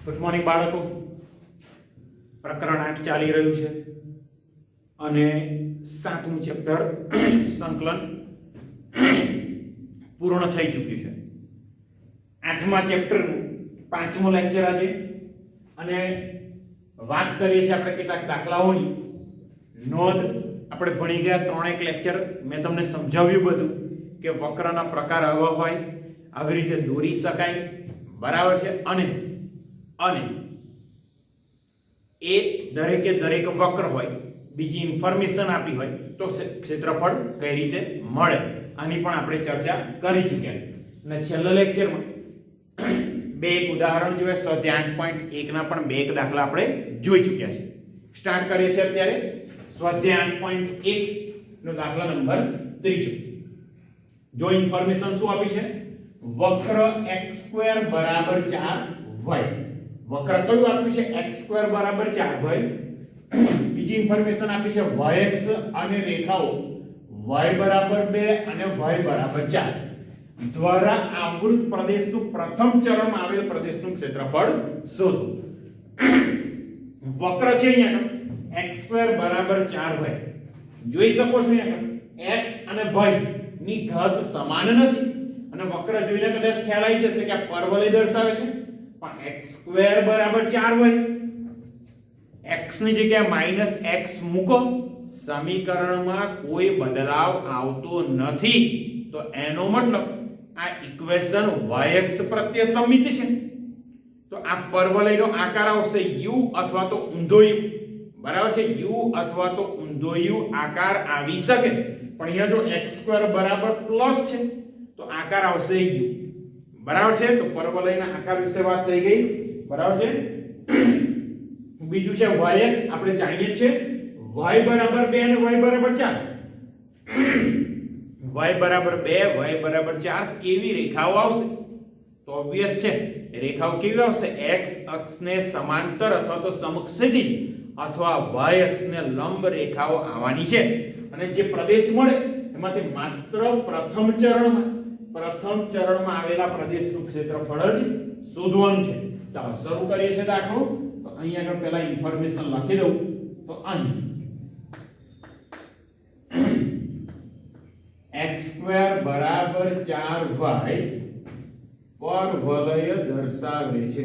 Good morning બાળકો. પ્રકરણ 8 ચાલી રહ્યું છે અને 7મું ચેપ્ટર સંકલન પૂર્ણ થઈ ચૂક્યું છે. 8મા ચેપ્ટરનું 5મો લેક્ચર આજે અને વાત કરીએ છીએ આપણે કેટલાક દાખલાઓની. નોંધ આપણે ભણી ગયા 3 લેક્ચર મેં તમને સમજાવ્યું બધું કે વક્રના પ્રકાર આવા હોય, આવી રીતે દોરી શકાય, બરાબર છે. અને એ દરેકે દરેક વક્ર હોય, બીજી ઇન્ફોર્મેશન આપી હોય તો ક્ષેત્રફળ કઈ રીતે મળે આની પણ આપણે ચર્ચા કરી ચૂક્યા. અને છેલ્લા લેક્ચરમાં બે એક ઉદાહરણ જોયા, સ્વાધ્યાય 8.1 ના પણ બે એક દાખલા આપણે જોઈ ચૂક્યા છે. સ્ટાર્ટ કરીએ છીએ અત્યારે સ્વાધ્યાય 8.1 નો દાખલા નંબર 3. જો ઇન્ફોર્મેશન શું આપી છે? વક્ર x² બરાબર 4y. વક્ર કયું આપ્યું છે? x² બરાબર 4y. બીજી ઇન્ફોર્મેશન આપી છે yx અને રેખાઓ y બરાબર 2 અને y બરાબર 4 દ્વારા આવૃત પ્રદેશનું પ્રથમ ચરણમાં આવેલ પ્રદેશનું ક્ષેત્રફળ શોધો. વક્ર છે અહીંયા x² બરાબર 4y. જોઈ શકો છો અહીંયા x અને y ની ઘાત સમાન નથી અને વક્ર જોઈને કદાચ ખ્યાલ આવી જશે કે આ પરવલય દર્શાવે છે. પણ x² બરાબર 4y, x ની જગ્યાએ -x મૂકો, સમીકરણમાં કોઈ બદલાવ આવતો નથી, તો એનો મતલબ આ ઇક્વેશન yx પ્રત્યે સમમિત છે. તો આ પરવલયનો આકાર આવશે u અથવા તો ઊંધો u, બરાબર છે. u અથવા તો ઊંધો u આકાર આવી શકે, પણ અહીંયા જો x² બરાબર પ્લસ છે તો આકાર આવશે u, બરાબર છે. તો પરવલયના આકાર વિશે વાત થઈ ગઈ, બરાબર છે. બીજું છે yx. આપણે જાણીએ છીએ y બરાબર 2 અને y બરાબર 4. y બરાબર 2, y બરાબર 4 કેવી રેખાઓ આવશે? તો ઓબ્વિયસ છે, રેખાઓ કેવી આવશે? x અક્ષને સમાંતર અથવા તો સમક્ષિતિજ અથવા y અક્ષને લંબ રેખાઓ આવવાની છે. અને જે પ્રદેશ મળે એમાંથી માત્ર પ્રથમ ચરણમાં આવેલા પ્રદેશનું ક્ષેત્રફળ જ શોધવાનું છે. ચાલો શરૂ કરીએ છીએ દાખલો. તો અહીં આગળ પહેલા ઇન્ફોર્મેશન લખી દઉં. તો અહીં x² બરાબર 4y પરવલય દર્શાવે છે.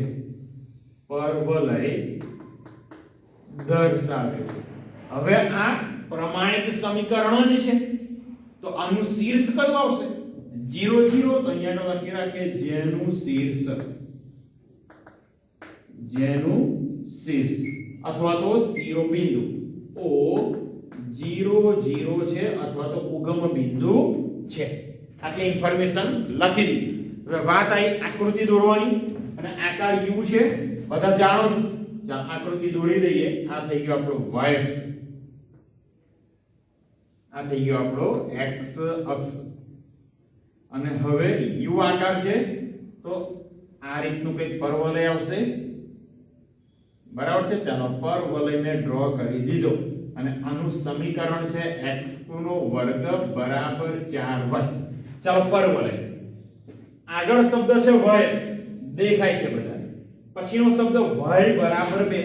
હવે આ પ્રમાણિત સમીકરણ જ છે, તો આનું શીર્ષ કયું આવશે? 0 0. તો અહીંયા લખી રાખીએ જેનું શીર્ષ અથવા તો શિરોબિંદુ o 0 0 છે અથવા તો ઉગમ બિંદુ છે. આટલી ઇન્ફોર્મેશન લખી દીધી. હવે વાત આવી આકૃતિ દોરવાની, અને આકાર u છે, બધા જાણો છો. ચાલ આકૃતિ દોરી દઈએ. આ થઈ ગયો આપણો y અક્ષ, આ થઈ ગયો આપણો x અક્ષ, અને હવે u આકાર છે તો આ રીતનું કંઈક પરવલય આવશે, બરાબર છે. ચાલો પરવલયને ડ્રો કરી દીધો અને આનું સમીકરણ છે x² બરાબર 4y. ચાલો પરવલય. આગળ શબ્દ છે yx, દેખાય છે બધાને. પછીનો શબ્દ y બરાબર 2.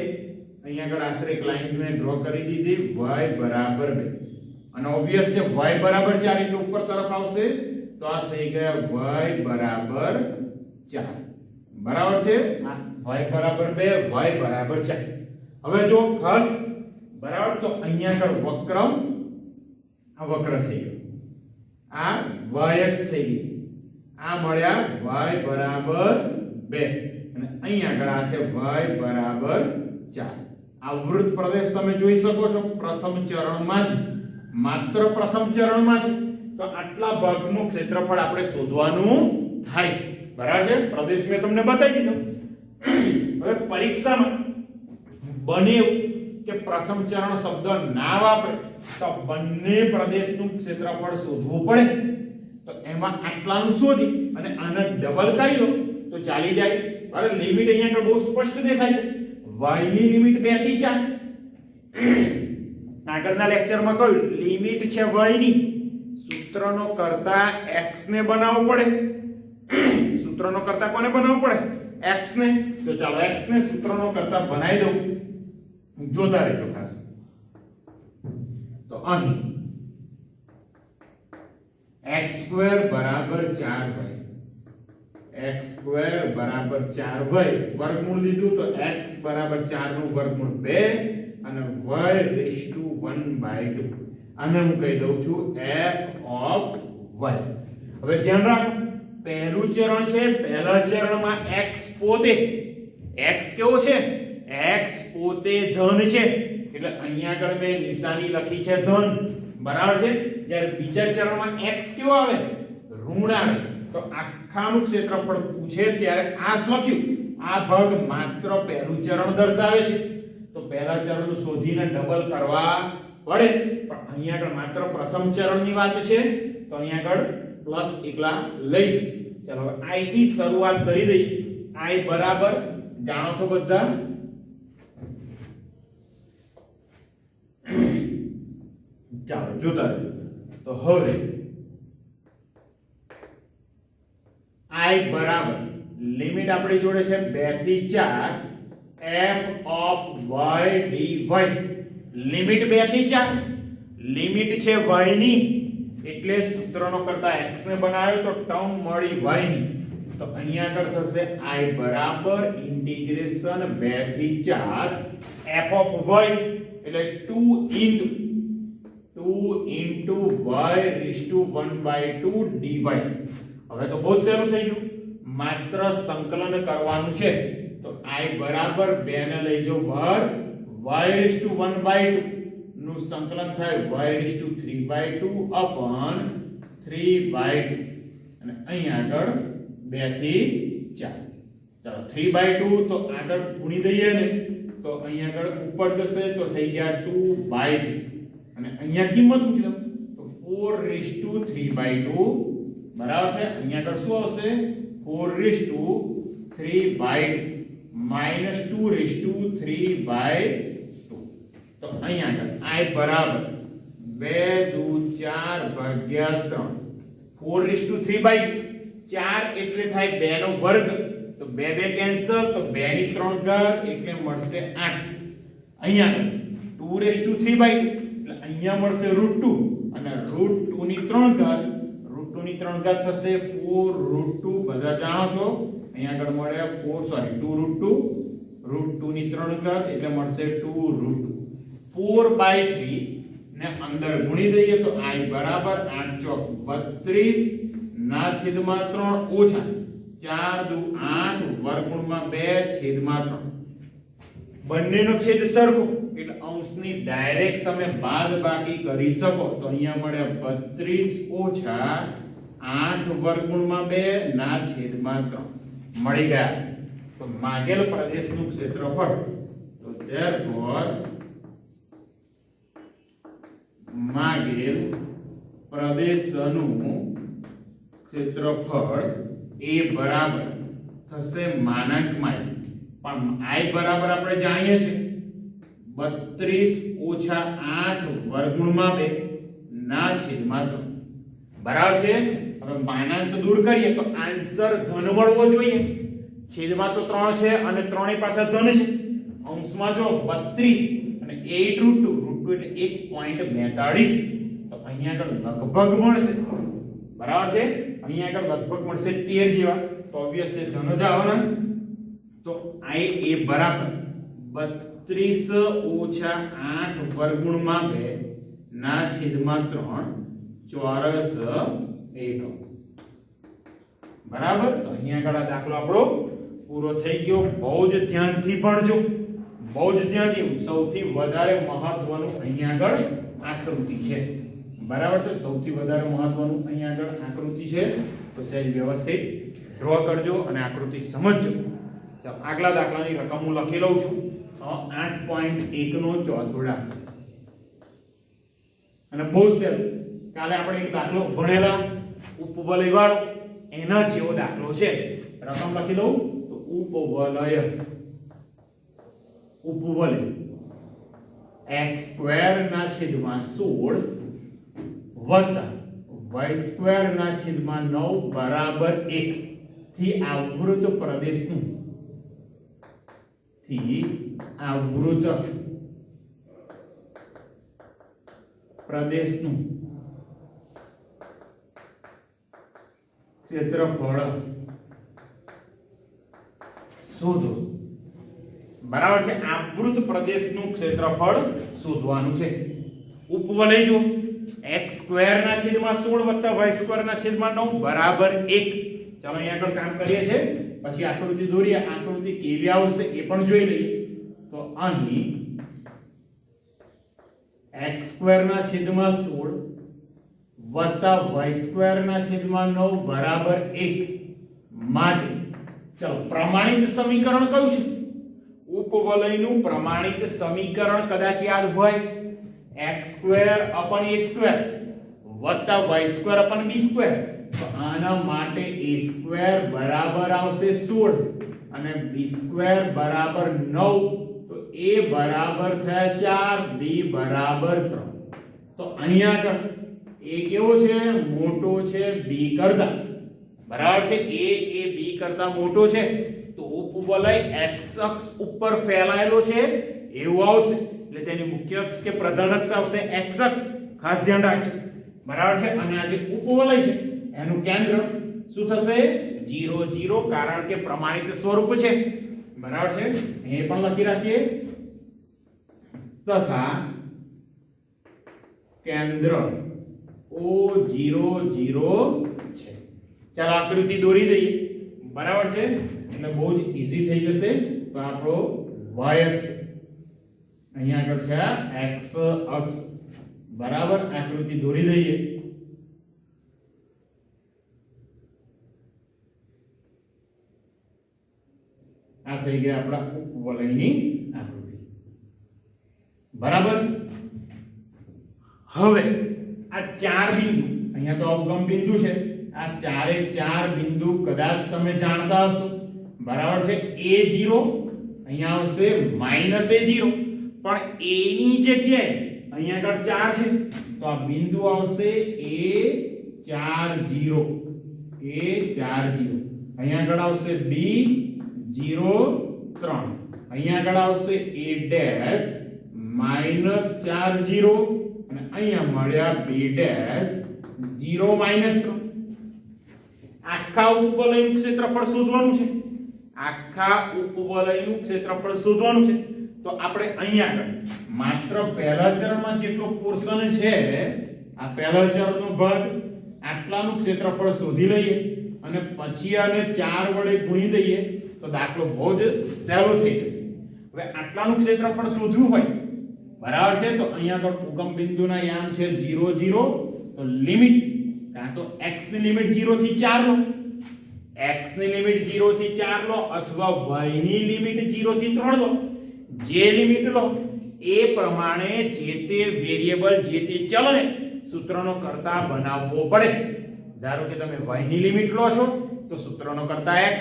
અહીંયા આગળ આશરે એક લાઈન મેં ડ્રો કરી દીધી, y બરાબર 2. અને ઓબ્વિયસ છે y બરાબર 4 એટલે ઉપર તરફ આવશે, તો આ થઈ ગયા y બરાબર 4, બરાબર છે. y બરાબર 2, y બરાબર 4. હવે જો ખાસ, બરાબર, તો અહીંયા આગળ વક્ર, આ વક્ર થઈ ગયો, આ yx થઈ ગઈ, આ મળ્યા y બરાબર 2, અને અહીંયા આગળ આ છે y બરાબર 4. આ વૃત્ત પ્રદેશ તમે જોઈ શકો છો પ્રથમ ચરણમાં જ, માત્ર પ્રથમ ચરણમાં છે. તો આટલા ભાગનું ક્ષેત્રફળ આપણે શોધવાનું થાય, બરાબર છે. પ્રદેશ મેં તમને બતાવી દીધો. હવે પરીક્ષામાં બને એવું કે પ્રથમ ચરણ શબ્દ ના વાપરે તો બંને પ્રદેશનું ક્ષેત્રફળ શોધવું પડે. તો એમાં આટલાનું શોધી અને આને ડબલ કરી દો તો ચાલી જાય. અરે લિમિટ અહીંયા આગળ બહુ સ્પષ્ટ દેખાય છે. y ની લિમિટ 2 થી 4. આગળના લેક્ચરમાં કહ્યું લિમિટ છે y ની, સૂત્રનો કરતા x ને બનાવવો પડે. સૂત્ર સૂત્રનો કરતા કોને બનાવવું પડે? x ને. તો ચાલો x ને સૂત્રનો કરતા બનાવી દઉં. જોતા રહેજો ખાસ. તો અહીં x² બરાબર 4y, x² બરાબર 4y વર્ગમૂળ લીધું તો x બરાબર 4 નું વર્ગમૂળ 2 અને y/1/2. આને હું કહી દઉં છું f of y. હવે ધ્યાન રાખો, પહેલું ચરણ છે, પહેલા ચરણમાં x પોતે, x કેવો છે? x પોતે ધન છે, એટલે અહીંયા આગળ મેં નિશાની લખી છે ધન, બરાબર છે. જ્યારે બીજા ચરણમાં x કેવો આવે? ઋણ આવે. તો આખાનું ક્ષેત્રફળ પૂછે ત્યારે આ લખ્યું, આ ભાગ માત્ર પહેલું ચરણ દર્શાવે છે. તો પહેલા ચરણનું શોધીને ડબલ કરવા પડે, પણ અહીંયા આગળ માત્ર પ્રથમ ચરણની વાત છે, તો અહીંયા આગળ પ્લસ એકલા લઈશ. ચાલો હવે i થી શરૂઆત કરી દઈએ. i બરાબર જાણો છો બધા, ચાલો જોતા રહેજો. તો હવે i બરાબર લિમિટ આપણી જોડે છે 2 થી 4 f of y dy. Limit 2 થી 4, લિમિટ છે y ની, એટલે સૂત્રનો કરતા x ને બનાવ્યો તો ટર્મ મળી y ની. તો અહીંયા આગળ થશે i બરાબર ઇન્ટિગ્રેશન 2 થી 4 f of y એટલે 2 into y/1/2 dy. હવે તો બહુ સહેલું થઈ ગયું, માત્ર સંકલન કરવાનું છે. તો i બરાબર 2 ને લઈ જાઓ બહાર, y/1/2 નું સંકલન થાય y/3/2 upon 3/2 અને અહીં આગળ 2 થી 4. ચાલો 3/2 તો આગળ ગુણી દઈએ ને, તો અહીં આગળ ઉપર જશે તો થઈ ગયા 2/3 અને અહીંયા કિંમત મૂકી દો તો 4/3/2 બરાબર છે. અહીંયા આગળ શું આવશે? 4/3/2 minus 2/3/2. તો અહીંયા આગળ i બરાબર 2 દુ 4 ભાગ્યા 3. 4/3/2 4 એટલે થાય 2 નો વર્ગ, તો 2 2 કેન્સલ, તો 2 ની 3 ઘાત એટલે મળશે 8. અહીંયા આગળ 2/3/2 એટલે અહીંયા મળશે √2 અને √2 ની 3 ઘાત, √2 ની 3 ઘાત થશે 4√2. બધા જાણો છો, અહીંયા આગળ મળે 2√2, √2 ની 3 ઘાત એટલે મળશે 2√2. 4/3 ને અંદર ગુણી દઈએ તો i બરાબર 8 ચોક 32 ના છેદમાં 3 ઓછા 4 દુ 8 વર્ગમૂળમાં 2 છેદમાં 3. બંનેનો છેદ સરખો એટલે અંશની ડાયરેક્ટ તમે બાદબાકી કરી શકો. તો અહીંયા મળે 32 ઓછા 8 વર્ગમૂળમાં 2 ના છેદમાં 3 મળી ગયા. તો માગેલ પ્રદેશનું ક્ષેત્રફળ, તો therefore માગેલ પ્રદેશનું ક્ષેત્રફળ એ બરાબર થશે માનાંકમાં, પણ i બરાબર આપણે જાણીએ છીએ 32 ઓછા 8 વર્ગમૂળમાં 2 ના છેદમાં 3 બરાબર છે. હવે માનાંક દૂર કરીએ તો આન્સર ધન મળવો જોઈએ. છેદમાં તો 3 છે અને 3 ની પાછળ ધન છે. અંશમાં જો 32 અને 8√2 એટલે 1.42. તો અહીંયા આગળ લગભગ મળશે, બરાબર છે. અહીંયા આગળ લગભગ મળશે 13 જેવા, તો ઓબ્વિયસ છે ધન જ આવવાના. તો i એ બરાબર 32 ઓછા 8 વર્ગમૂળમાં 2 ના છેદમાં 3 ચોરસ એકમ બરાબર. તો અહીંયા આગળ આ દાખલો આપણો પૂરો થઈ ગયો. બહુ જ ધ્યાનથી ભણજો, બહુ જ ધ્યાનથી. સૌથી વધારે મહત્વનું અહીંયા આગળ આકૃતિ છે, બરાબર છે. સૌથી વધારે મહત્વનું અહીંયા આગળ આકૃતિ છે, તો સહેજ વ્યવસ્થિત ડ્રો કરજો અને આકૃતિ સમજજો. ચાલો આગલા દાખલાની રકમ હું લખી લઉં છું. 8.1 નો ચોથો દાખલો, અને બહુ સહેલું. કાલે આપણે એક દાખલો ભણેલા ઉપવલય વાળો, એના જેવો દાખલો છે. રકમ લખી દઉં તો ઉપવલય x² ના છેદમાં 16 વત્તા y² ના છેદમાં 9 બરાબર 1. થી આવૃત પ્રદેશનું ક્ષેત્રફળ શોધો. બરાબર છે. આવૃત પ્રદેશનું ક્ષેત્રફળ શોધવાનું છે. ઉપવલય જો x² ના છેદમાં 16 y² ના છેદમાં 9 બરાબર 1. ચાલો અહીંયા આગળ કામ કરીએ છે, પછી આકૃતિ દોરીએ. આકૃતિ કેવી આવશે એ પણ જોઈ લઈએ. તો અહીં x² ના છેદમાં 16 y² ના છેદમાં 9 બરાબર 1 માટે ચાલો પ્રમાણિત સમીકરણ કયું છે? ઉપવલયનું પ્રમાણિત સમીકરણ કદાચ યાદ હોય x² upon a² વત્તા y² upon b². તો આના માટે a² બરાબર આવશે 16 અને b² બરાબર 9. તો a બરાબર થયા 4, b બરાબર 3. તો અહીંયા આગળ a કેવો છે? મોટો છે b કરતા. બરાબર છે. a એ b કરતા મોટો છે તો ઉપવલય x અક્ષ ઉપર ફેલાયેલો છે એવું આવશે. એટલે તેની મુખ્ય અક્ષ કે પ્રધાન અક્ષ આવશે x અક્ષ. ખાસ ધ્યાન રાખજો. બરાબર છે. અને આ જે ઉપવલય છે એનું કેન્દ્ર શું થશે? 0 0, કારણ કે પ્રમાણિત સ્વરૂપ છે. બરાબર છે. એ પણ લખી રાખીએ. તથા કેન્દ્ર O0 0 છે. ચાલો આકૃતિ દોરી દઈએ. બરાબર છે. એટલે બહુ જ ઈઝી થઈ જશે. તો આપણો y અક્ષ અહીંયા આગળ છે x અક્ષ. બરાબર. આકૃતિ દોરી દઈએ. આ થઈ ગયા આપણા ઉપવલયની આકૃતિ. બરાબર. હવે આ ચાર બિંદુ, અહીંયા તો અવગમ બિંદુ છે, આ ચારે ચાર બિંદુ કદાચ તમે જાણતા હશો. બરાબર છે. a0 અહીંયા આવશે -a0, પણ a ની જગ્યાએ અહીંયા આગળ 4 છે તો આ બિંદુ આવશે a40. અહીંયા આગળ આવશે b03. અહીંયા આગળ આવશે a ડેશ -40 અને અહીંયા મળ્યા b ડેશ 0 -3. આખા ઉપવલયનું ક્ષેત્રફળ શોધવાનું છે. આખા ઉપવલયનું ક્ષેત્રફળ શોધવાનું છે. તો આપણે અહીંયા આગળ માત્ર પહેલા ચરણમાં જેટલો પોર્શન છે, આ પહેલા ચરણનો ભાગ, આટલાનું ક્ષેત્રફળ શોધી લઈએ અને પછી આને 4 વડે ગુણી દઈએ તો દાખલો બહુ જ સહેલો થઈ જશે. હવે આટલાનું ક્ષેત્રફળ શોધવું હોય, બરાબર છે, તો અહીંયા આગળ ઉગમ બિંદુના યામ છે 0 0. તો લિમિટ કાં તો x ની લિમિટ 0 થી 4 લો, x ની લિમિટ 0 થી 4 લો, અથવા y ની લિમિટ 0 થી 3 લો. જે લિમિટ લો એ પ્રમાણે જે તે વેરીએબલ, જે તે ચલને સૂત્રનો કરતા બનાવવો પડે. ધારો કે તમે y ની લિમિટ લો છો તો સૂત્રનો કરતા x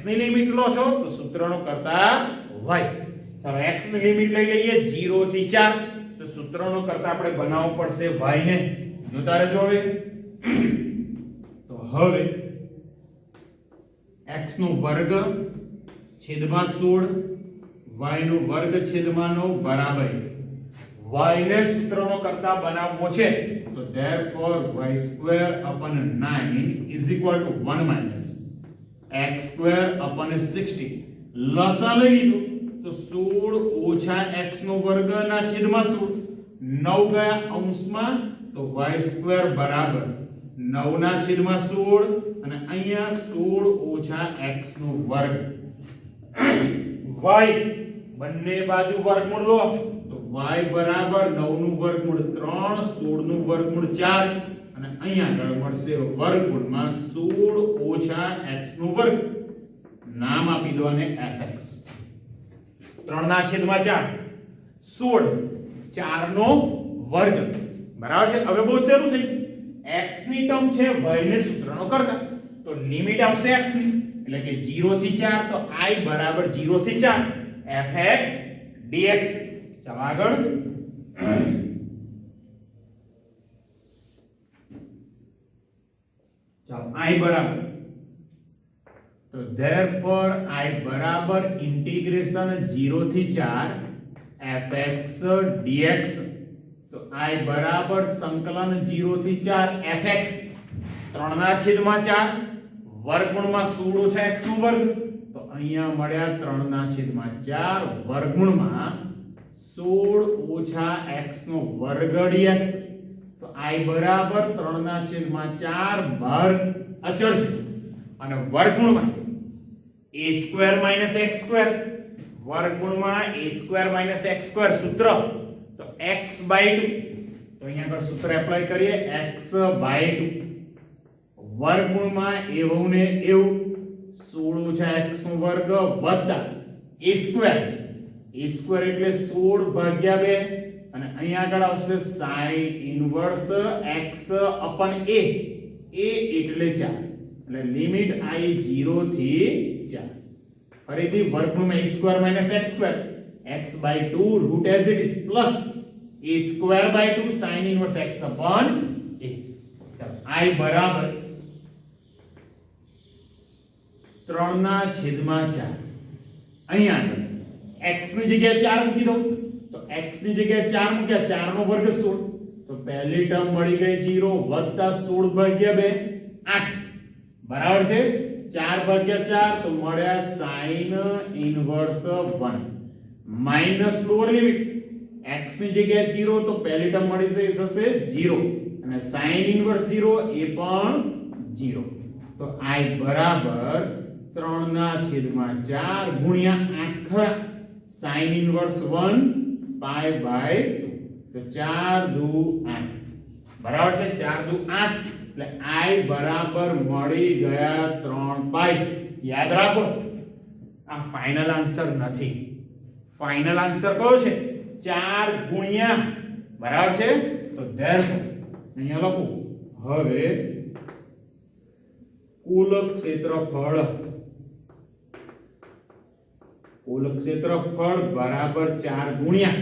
ની લિમિટ લો છો તો સૂત્રનો કરતા y. ચાલો x ની લિમિટ લઈ લઈએ 0 થી 4, તો સૂત્રનો કરતા આપણે બનાવવો પડશે y ને. જોતા રહેજો. હવે તો હવે x નો વર્ગ છેદમાં 16, y નો વર્ગ છેદમાં 9 બરાબર 1. y ને સૂત્રનો કરતા બનાવવો છે તો therefore y² upon 9 is equal to 1 minus x² upon 60. લસા લઈ લીધું તો 16 ઓછા x નો વર્ગ ના છેદમાં 16, 9 ગયા અંશમાં તો y² બરાબર 9 ના છેદમાં 16 અને અહીંયા 16 ઓછા x નો વર્ગ. y બંને બાજુ વર્ગમૂળ લો તો y બરાબર 9 નું વર્ગમૂળ 3, 16 નું વર્ગમૂળ 4 અને અહીંયા આગળ મળશે વર્ગમૂળમાં 16 ઓછા x નો વર્ગ. નામ આપી દો અને fx. 3 ના છેદમાં 4, 16, 4 નો વર્ગ. બરાબર છે. હવે બહુ સહેલું થઈ ગયું. x ની ટર્મ છે y ને સૂત્રનો કરતા, તો લિમિટ આવશે x ની, એટલે કે 0 થી 4, તો i બરાબર 0 થી 4 fx dx. ચાલો આગળ. ચાલો i બરાબર તો therefore I બરાબર ઇન્ટિગ્રેશન 0 થી 4 fx dx. તો I બરાબર સંકલન 0 થી 4 fx 3/4 વર્ગમૂળમાં 16 છે x નો વર્ગ. તો અહીંયા મળ્યા 3/4 વર્ગમૂળમાં 16 - x નો વર્ગ dx. તો I બરાબર 3/4 બાર અચળ છે અને વર્ગમૂળમાં a² - x² વર્ગમૂળમાં a² - x² સૂત્ર તો x/2. તો અહીંયા આગળ સૂત્ર એપ્લાય કરીએ x/2 વર્ગમૂળમાં એવું ને એવું 16 છે x નો વર્ગ વત્તા a² એટલે 16/2 અને અહીંયા આગળ આવશે sin ઇન્વર્સ x અપન a એટલે 4 એટલે લિમિટ I 0 થી 4. ફરીથી વર્ગમૂળમાં a² - x² x/2 root as it is plus a²/2 sin inverse x upon a. I બરાબર 3/4 અહીંયા આગળ x ની જગ્યાએ 4 મૂકી દો. તો x ની જગ્યાએ 4 મૂક્યા 4 નો વર્ગ 16. તો પહેલી ટર્મ મળી ગઈ 0 વત્તા 16/2 8 બરાબર છે 4/4 તો મળ્યા sin inverse 1 minus lower limit x ની જગ્યાએ 0 તો પહેલી ટર્મ મળી જશે 0 અને sin ઇન્વર્સ 0 એ પણ 0. તો I બરાબર 3/4 ગુણ્યા 8 ખરા sin ઇન્વર્સ 1 π/2 તો 4 દુ 8 બરાબર છે 4 દુ 8 એટલે I બરાબર મળી ગયા 3 π. યાદ રાખો આ ફાઇનલ આન્સર નથી. ફાઇનલ આન્સર કયો છે 4 ગુણ્યા બરાબર છે. તો therefore અહીંયા લખું હવે કુલ ક્ષેત્રફળ બરાબર 4 ગુણ્યા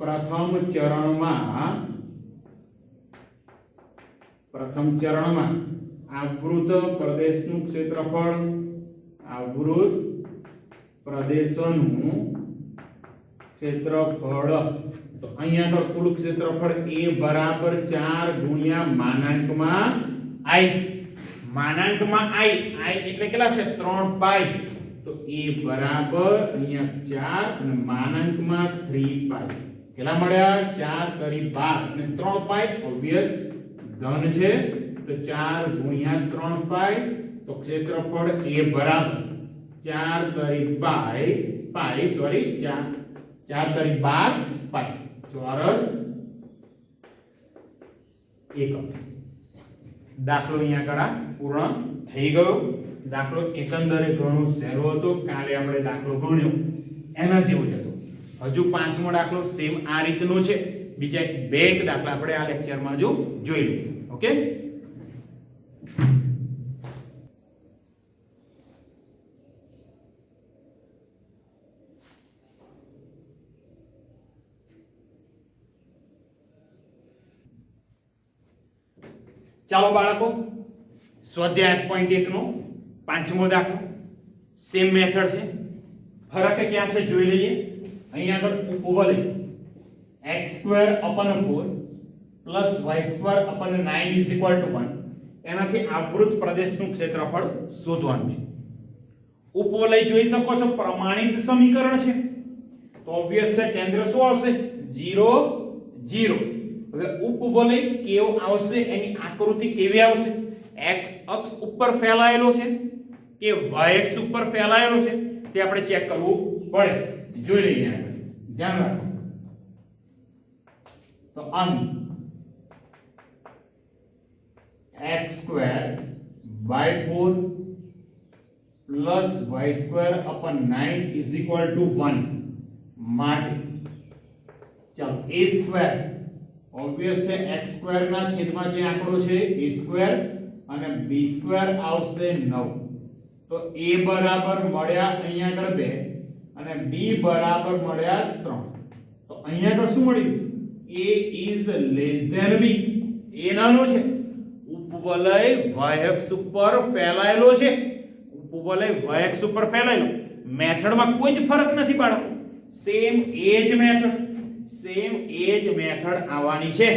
પ્રથમ ચરણમાં આવૃત પ્રદેશનું ક્ષેત્રફળ આવૃત પ્રદેશનું ક્ષેત્રફળ. તો અહીંયા આગળ કુલ ક્ષેત્રફળ a બરાબર 4 ગુણ્યા માનાંકમાં I એટલે કેટલા છે 3 π. તો a બરાબર અહીંયા 4 અને માનાંકમાં 3 π કેટલા મળ્યા 4 કરી 12 અને 3 π ઓબવિયસ ધન છે. તો 4 ગુણ્યા 3 π તો ક્ષેત્રફળ a બરાબર 4 કરી 12 સોરી 4 કરી 12 π ચોરસ એકમ. દાખલો અહીંયા આગળ પૂર્ણ થઈ ગયો. દાખલો એકંદરે ઘણો સહેલો હતો. કાલે આપણે દાખલો ગણ્યો એના જેવો જ હતો. હજુ પાંચમો દાખલો સેમ આ રીતનો છે. બીજા બે એક દાખલા આપણે આ લેક્ચરમાં જોઈ લઈએ. ઓકે ચાલો બાળકો સ્વાધ્યાય 8.1 નો પાંચમો દાખલો સેમ મેથડ છે. ફરક ક્યાં છે જોઈ લઈએ. અહીંયા આગળ ઉપવલય x² upon 4 plus y² upon 9 is equal to 1 એનાથી આવૃત પ્રદેશનું ક્ષેત્રફળ શોધવાનું છે. ઉપવલય જોઈ શકો છો પ્રમાણિત સમીકરણ છે. તો ઓબવિયસ છે કેન્દ્ર શું આવશે 0 0. હવે ઉપવલય કેવો આવશે એની આકૃતિ કેવી આવશે x અક્ષ ઉપર ફેલાયેલો છે કે y અક્ષ ઉપર ફેલાયેલો છે તે આપણે ચેક કરવું પડે. જોઈ લઈએ આગળ ધ્યાન રાખો. તો અહીં x² by 4 plus y² upon 9 is equal to 1 માટે ચાલો a² ઓબવિયસ છે x² ના છેદમાં જે આંકડો છે a² અને b² આવશે 9. તો a બરાબર મળ્યા અહીંયા આગળ 2 અને b બરાબર મળ્યા 3. તો અહીંયા આગળ શું મળ્યું a is less than b. a નાનો છે. ઉપવલય y અક્ષ ઉપર ફેલાયેલો છે. ઉપવલય yx ઉપર ફેલાયેલો. મેથડમાં કોઈ જ ફરક નથી બાળકો. સેમ એજ મેથડ આવવાની છે.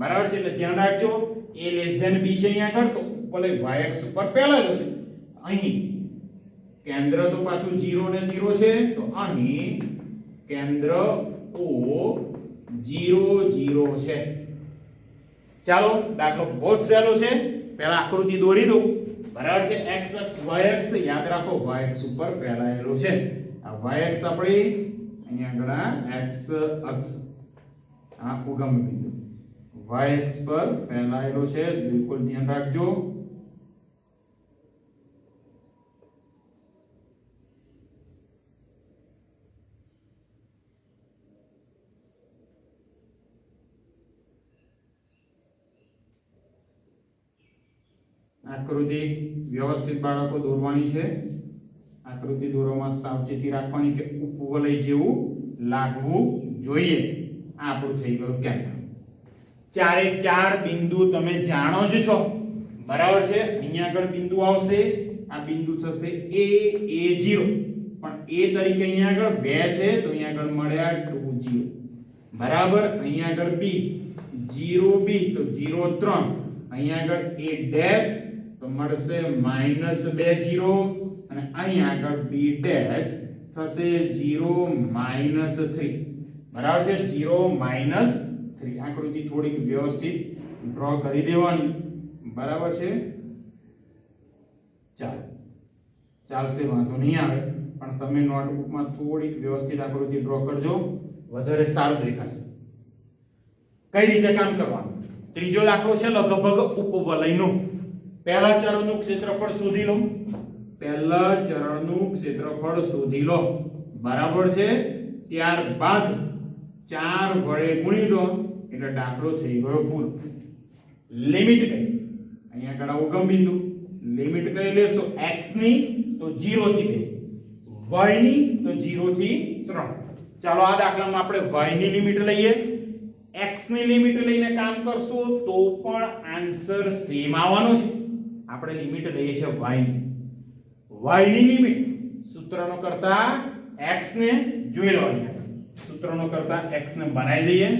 બરાબર છે? એટલે ધ્યાન રાખજો a લેસ ધેન b છે અહીંયા આગળ, તો ઉપવલય yx ઉપર ફેલાયેલો છે. અહીં કેન્દ્ર તો પાછું 0 ને 0 છે, તો અહીં કેન્દ્ર O 0 0 છે. ચાલો દાખલો બહુ જ સહેલો છે. પહેલા આકૃતિ દોરી દઉં. બરાબર છે? x અક્ષ y અક્ષ યાદ રાખો y અક્ષ ઉપર ફેલાયેલો છે. આ y અક્ષ આપણી અહીંયા આગળ x અક્ષ આ ઉગમ બિંદુ y અક્ષ પર ફેલાયેલો છે. બિલકુલ ધ્યાન રાખજો. આકૃતિ વ્યવસ્થિત બાળકો દોરવાની છે. આકૃતિ દોરવામાં સાવચેતી રાખવાની કે ઉપવલય જેવું લાગવું જોઈએ. આ આપણું થઈ ગયું કેન્દ્ર. ચારે ચાર બિંદુ તમે જાણો જ છો. બરાબર છે? અહીંયા આગળ બિંદુ આવશે. આ બિંદુ થશે a a0, પણ a તરીકે અહીંયા આગળ 2 છે, તો અહીંયા આગળ મળ્યા 2 0. બરાબર? અહીંયા આગળ b 0 b તો 0 3. અહીંયા આગળ a ડેશ તો મળશે -2 0, અને અહીંયા આગળ b ડેશ થશે 0 -3. બરાબર છે? 0 -3. આકૃતિ થોડીક વ્યવસ્થિત ડ્રો કરી દેવાની. બરાબર છે? ચાલશે, વાંધો નહીં આવે, પણ તમે નોટબુકમાં થોડીક વ્યવસ્થિત આકૃતિ ડ્રો કરજો, વધારે સારું દેખાશે. કઈ રીતે કામ કરવાનું? ત્રીજો દાખલો છે લગભગ ઉપવલયનો. પહેલા ચરણનું ક્ષેત્રફળ શોધી લો. બરાબર છે? ત્યારબાદ 4 વડે ગુણી દો એટલે દાખલો થઈ ગયો પૂરો. લિમિટ કઈ? અહીંયા આગળ ઉગમ બિંદુ. લિમિટ કઈ લેશો? x ની તો 0 થી 2, y ની તો 0 થી 3. ચાલો આ દાખલામાં આપણે y ની લિમિટ લઈએ. x ની લિમિટ લઈને કામ કરશો તો પણ આન્સર સેમ આવવાનો છે. આપણે લિમિટ લઈએ છે y ની. y ની લિમિટ સૂત્રનો કરતા x ને જોઈ લો. સૂત્રનો કરતા x ને બનાવી દઈએ.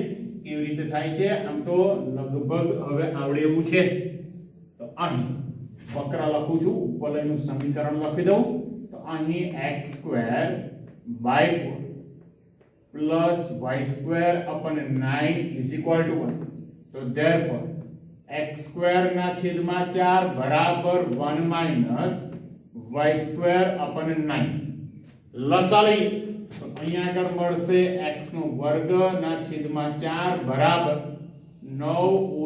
કેવી રીતે થાય છે? આમ તો લગભગ હવે આવડે એવું છે. તો અહીં વક્ર લખું છું, ઉપવલયનું સમીકરણ લખી દઉં. તો અહીં x² / 4 plus y² upon 9 is equal to 1. તો therefore x² ના છેદમાં 4 બરાબર 1 minus y² upon 9. લસા લઈએ તો અહીંયા આગળ મળશે x નો વર્ગ ના છેદમાં 4 બરાબર 9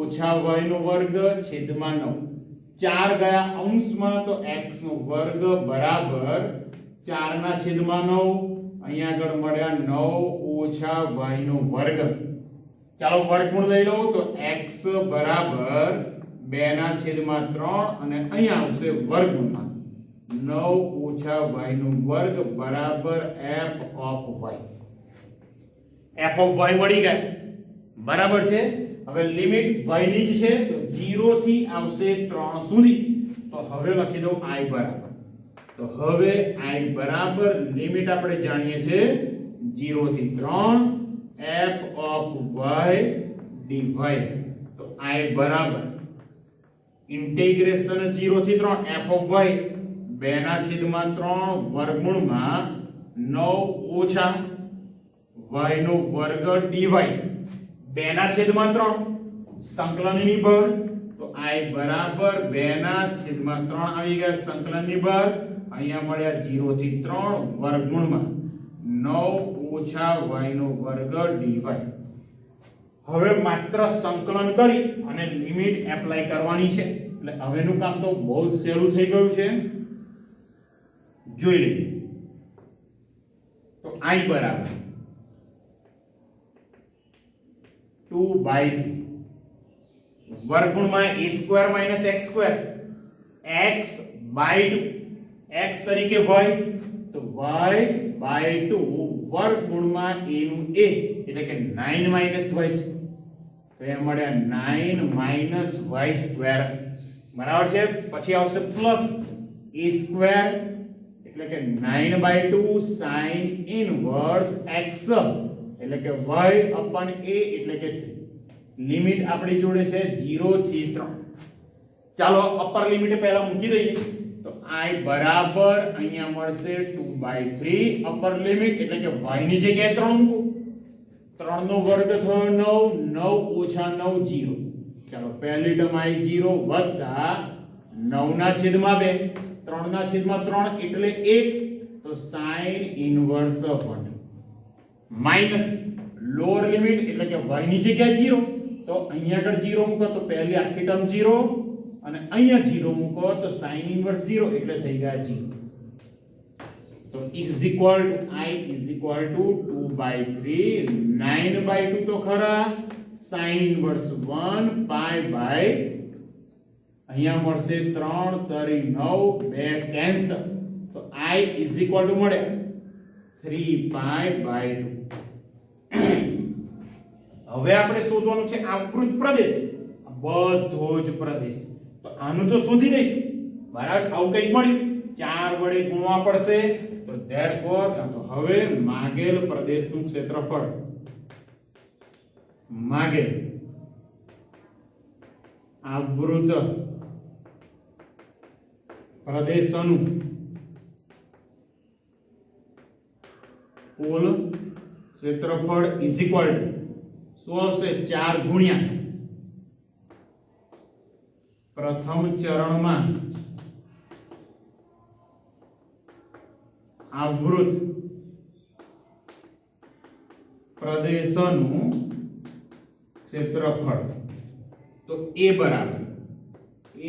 ઓછા y નો વર્ગ છેદમાં 9. 4 ગયા અંશમાં તો x નો વર્ગ બરાબર 4 ના છેદમાં 9. અહીંયા આગળ મળ્યા 9 ઓછા y નો વર્ગ. ચાલો વર્ગમૂળ લઈ લો તો x બરાબર 2 ના છેદમાં 3, અને અહીંયા આવશે વર્ગમૂળમાં 9 ઓછા y નો વર્ગ બરાબર f of y. f of y મળી ગયા. બરાબર છે? હવે લિમિટ y ની જ છે, તો 0 થી આવશે 3 સુધી. તો હવે લખી દઉં i બરાબર. તો હવે i બરાબર લિમિટ આપણે જાણીએ છે 0 થી 3 f of y dy. તો i બરાબર ઇન્ટિગ્રેશન 0 થી 3 f of y 2 ના છેદમાં 3 વર્ગમૂળમાં 9 ઓછા y નો વર્ગ dy. 2 ના છેદમાં 3 સંકલનની બળ. તો i બરાબર 2 ના છેદમાં 3 આવી ગયા સંકલનની બળ. અહીંયા મળ્યા 0 થી 3 વર્ગમૂળમાં 9 ઓછા y નો વર્ગ dy. હવે માત્ર સંકલન કરી અને લિમિટ એપ્લાય કરવાની છે. એટલે હવેનું કામ તો બહુ જ સહેલું થઈ ગયું છે. જોઈ લઈએ. તો i બરાબર 2/3 વર્ગમૂળમાં a² - x², x by 2, x તરીકે y તો y/2 વર્ગમૂળમાં a નું a એટલે કે 9 - y². તો એ મળ્યા 9 - y². બરાબર છે? પછી આવશે પ્લસ a² એટલે કે 9/2 sin ઇનવર્સ x એટલે કે y upon a એટલે કે 3 લિમિટ આપણી જોડે છે 0 થી 3. ચાલો અપર લિમિટ પહેલા મૂકી દઈએ તો i બરાબર અહીંયા મળશે 2/3 અપર લિમિટ એટલે કે y ની જગ્યાએ 3 મૂકો. 3 નો વર્ગ થયો 9, 9 ઓછા 9 0. ચાલો પહેલી ટર્મ i 0 વત્તા 9 ના છેદમાં 2, 3 ના છેદમાં 3 એટલે 1 તો sin inverse 1 minus lower limit એટલે કે y ની જગ્યાએ 0 તો અહીંયા આગળ 0 મૂકો તો પહેલી આખી ટર્મ 0 અને અહીંયા 0 મૂકો તો sin ઇનવર્સ 0 એટલે થઈ ગયા 0. તો is equal to I is equal to 2/3 9/2 તો ખરા sin ઇનવર્સ 1 pi by અહીંયા મળશે 3 3 9 2 કેન્સલ તો I is equal to મળે 3 pi by 2. હવે આપણે શોધવાનું છે આવૃત પ્રદેશ, બધો જ પ્રદેશ. તો આનું તો શોધી દઈશું બરાબર. આવું કંઈક મળ્યું 4 વડે ગુણવા પડશે તો therefore તો હવે માગેલ પ્રદેશનું ક્ષેત્રફળ માગેલ આવૃત પ્રદેશનું કુલ ક્ષેત્રફળ ઇઝ ઇક્વલ ટુ શું આવશે 4 ગુણ્યા પ્રથમ ચરણમાં આવૃત પ્રદેશનું ક્ષેત્રફળ તો a બરાબર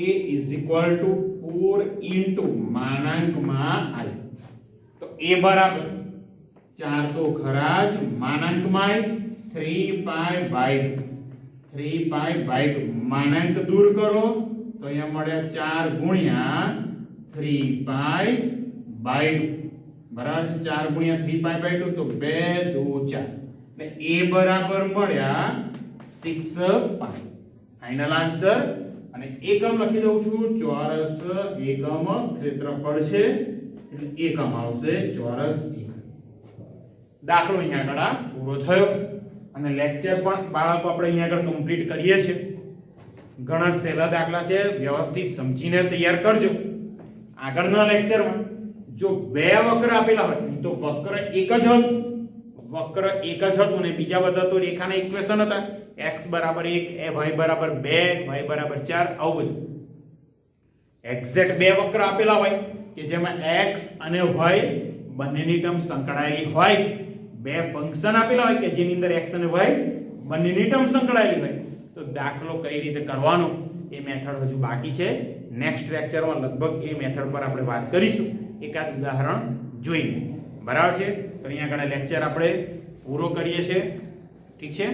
a is equal to 4 into માનાંકમાં i. તો a બરાબર 4 તો ખરા જ માનાંકમાં i 3 pi by 2 3 pi by 2 માનાંક દૂર કરો તો અહીંયા મળ્યા 4 ગુણ્યા 3 pi by 2 બરાબર 4 ગુણ્યા 3 pi by 2 તો 2 2 4 એટલે a બરાબર મળ્યા 6 pi. ફાઇનલ આન્સર અને એકમ લખી દઉં છું ચોરસ એકમ ક્ષેત્રફળ છે એટલે એકમ આવશે ચોરસ એકમ. દાખલો અહીંયા આગળ પૂરો થયો અને લેક્ચર પણ બાળકો આપણે અહીંયા આગળ કમ્પ્લીટ કરીએ છીએ. ઘણા સહેલા દાખલા છે, વ્યવસ્થિત સમજીને તૈયાર કરજો. આગળના લેક્ચરમાં જો બે વક્ર આપેલા હોય તો વક્ર એક જ હતું, વક્ર એક જ હતું ને બીજા બધા તો રેખાના ઇક્વેશન હતા x બરાબર 1 y બરાબર 2 y બરાબર 4 આવું બધું. એક્ઝેક્ટ બે વક્ર આપેલા હોય કે જેમાં x અને y બંનેની ટર્મ સંકળાયેલી હોય, બે ફંક્શન આપેલા હોય કે જેની અંદર x અને y બંનેની ટર્મ સંકળાયેલી હોય તો દાખલો કઈ રીતે કરવાનો એ મેથડ હજુ બાકી છે. નેક્સ્ટ લેક્ચરમાં લગભગ એ મેથડ પર આપણે વાત કરીશું, એકાદ ઉદાહરણ જોઈને. બરાબર છે. તો અહીંયા આગળ લેક્ચર આપણે પૂરો કરીએ છીએ. ઠીક છે.